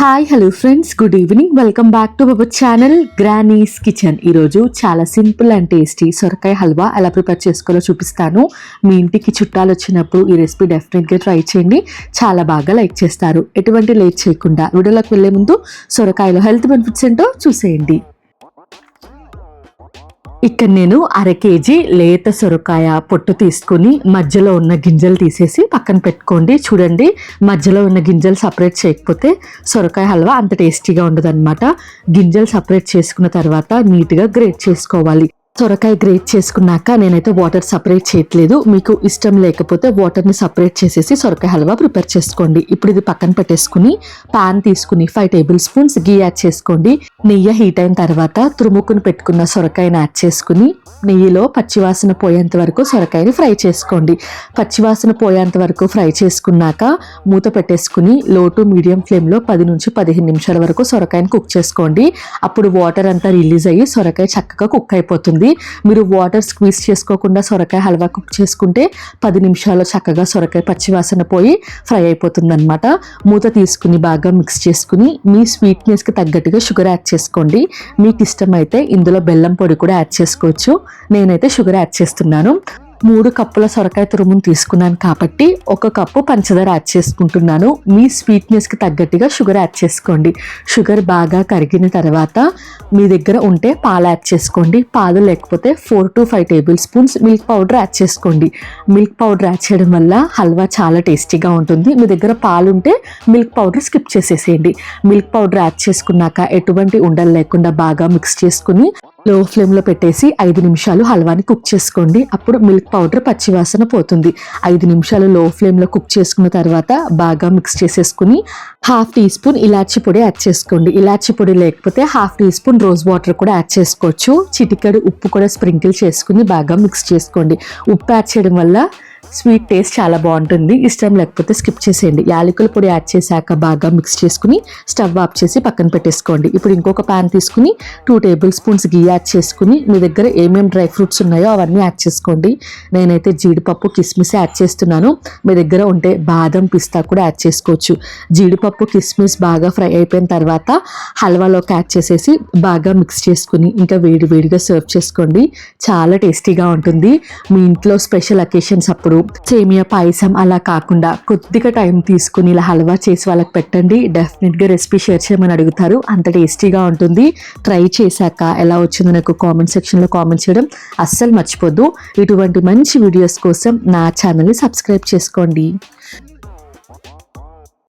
Hi hello friends, good evening. Welcome back to our channel granny's kitchen. ఈరోజు చాలా simple and tasty సొరకాయ హల్వా ఎలా prepare చేసుకోవాలో చూపిస్తాను. మీ ఇంటికి చుట్టాలు వచ్చినప్పుడు ఈ రెసిపీ డెఫినెట్గా ట్రై చేయండి, చాలా బాగా లైక్ చేస్తారు. ఎటువంటి లేట్ చేయకుండా వీడియోలోకి వెళ్ళే ముందు సొరకాయలో హెల్త్ బెనిఫిట్స్ ఏంటో చూసేయండి. ఇక్కడ నేను 1/2 కేజీ లేత సొరకాయ పొట్టు తీసుకుని మధ్యలో ఉన్న గింజలు తీసేసి పక్కన పెట్టుకోండి. చూడండి, మధ్యలో ఉన్న గింజలు సపరేట్ చేయకపోతే సొరకాయ హల్వా అంత టేస్టీగా ఉండదు అనమాట. గింజలు సపరేట్ చేసుకున్న తర్వాత నీట్గా గ్రేట్ చేసుకోవాలి. సొరకాయ గ్రేట్ చేసుకున్నాక నేనైతే వాటర్ సపరేట్ చేయట్లేదు. మీకు ఇష్టం లేకపోతే వాటర్ని సపరేట్ చేసేసి సొరకాయ హల్వా ప్రిపేర్ చేసుకోండి. ఇప్పుడు ఇది పక్కన పెట్టేసుకుని పాన్ తీసుకుని 5 టేబుల్ స్పూన్స్ గీ యాడ్ చేసుకోండి. నెయ్యి హీట్ అయిన తర్వాత తురుముకుని పెట్టుకున్న సొరకాయని యాడ్ చేసుకుని నెయ్యిలో పచ్చివాసన పోయేంత వరకు సొరకాయని ఫ్రై చేసుకోండి. పచ్చివాసన పోయేంత వరకు ఫ్రై చేసుకున్నాక మూత పెట్టేసుకుని లో టు మీడియం ఫ్లేమ్లో 10 నుంచి 15 నిమిషాల వరకు సొరకాయని కుక్ చేసుకోండి. అప్పుడు వాటర్ అంతా రిలీజ్ అయ్యి సొరకాయ చక్కగా కుక్ అయిపోతుంది. మీరు వాటర్ స్క్వీజ్ చేసుకోకుండా సొరకాయ హల్వా కుక్ చేసుకుంటే 10 నిమిషాల్లో చక్కగా సొరకాయ పచ్చివాసన పోయి ఫ్రై అయిపోతుంది అనమాట. మూత తీసుకుని బాగా మిక్స్ చేసుకుని మీ స్వీట్నెస్కి తగ్గట్టుగా షుగర్ యాడ్ చేసుకోండి. మీకు ఇష్టమైతే ఇందులో బెల్లం పొడి కూడా యాడ్ చేసుకోవచ్చు. నేనైతే షుగర్ యాడ్ చేస్తున్నాను. 3 కప్పుల సొరకాయ తురుమును తీసుకున్నాను కాబట్టి 1 కప్పు పంచదార యాడ్ చేసుకుంటున్నాను. మీ స్వీట్నెస్కి తగ్గట్టుగా షుగర్ యాడ్ చేసుకోండి. షుగర్ బాగా కరిగిన తర్వాత మీ దగ్గర ఉంటే పాలు యాడ్ చేసుకోండి. పాలు లేకపోతే 4 to 5 table spoons milk powder add చేసుకోండి. మిల్క్ పౌడర్ యాడ్ చేయడం వల్ల హల్వా చాలా టేస్టీగా ఉంటుంది. మీ దగ్గర పాలు ఉంటే మిల్క్ పౌడర్ స్కిప్ చేసేసేయండి. మిల్క్ పౌడర్ యాడ్ చేసుకున్నాక ఎటువంటి ఉండలు లేకుండా బాగా మిక్స్ చేసుకుని లో ఫ్లేమ్లో పెట్టేసి 5 నిమిషాలు హల్వాని కుక్ చేసుకోండి. అప్పుడు మిల్క్ పౌడర్ పచ్చివాసన పోతుంది. 5 నిమిషాలు లో ఫ్లేమ్లో కుక్ చేసుకున్న తర్వాత బాగా మిక్స్ చేసేసుకుని 1/2 టీ స్పూన్ ఇలాచీ పొడి యాడ్ చేసుకోండి. ఇలాచీ పొడి లేకపోతే 1/2 టీ స్పూన్ రోజ్ వాటర్ కూడా యాడ్ చేసుకోవచ్చు. చిటికెడు ఉప్పు కూడా స్ప్రింకిల్ చేసుకుని బాగా మిక్స్ చేసుకోండి. ఉప్పు యాడ్ చేయడం వల్ల స్వీట్ టేస్ట్ చాలా బాగుంటుంది. ఇష్టం లేకపోతే స్కిప్ చేసేయండి. యాలకుల పొడి యాడ్ చేశాక బాగా మిక్స్ చేసుకుని స్టవ్ ఆఫ్ చేసి పక్కన పెట్టేసుకోండి. ఇప్పుడు ఇంకొక ప్యాన్ తీసుకుని 2 టేబుల్ స్పూన్స్ గీ యాడ్ చేసుకుని మీ దగ్గర ఏమేమి డ్రై ఫ్రూట్స్ ఉన్నాయో అవన్నీ యాడ్ చేసుకోండి. నేనైతే జీడిపప్పు కిస్మిస్ యాడ్ చేస్తున్నాను. మీ దగ్గర ఉంటే బాదం పిస్తా కూడా యాడ్ చేసుకోవచ్చు. జీడిపప్పు కిస్మిస్ బాగా ఫ్రై అయిపోయిన తర్వాత హల్వాలోకి యాడ్ చేసేసి బాగా మిక్స్ చేసుకుని ఇంకా వేడిగా సర్వ్ చేసుకోండి. చాలా టేస్టీగా ఉంటుంది. మీ ఇంట్లో స్పెషల్ అకేషన్స్ అప్పుడు సేమియా పాయసం అలా కాకుండా కొద్దిగా టైం తీసుకుని ఇలా హల్వా చేసి వాళ్ళకి పెట్టండి. డెఫినెట్గా రెసిపీ షేర్ చేయమని అడుగుతారు. అంత టేస్టీగా ఉంటుంది. ట్రై చేశాక ఎలా వచ్చిందో నాకు కామెంట్ సెక్షన్లో కామెంట్ చేయడం అస్సలు మర్చిపోద్దు. ఇటువంటి మంచి వీడియోస్ కోసం నా ఛానల్ని సబ్స్క్రైబ్ చేసుకోండి.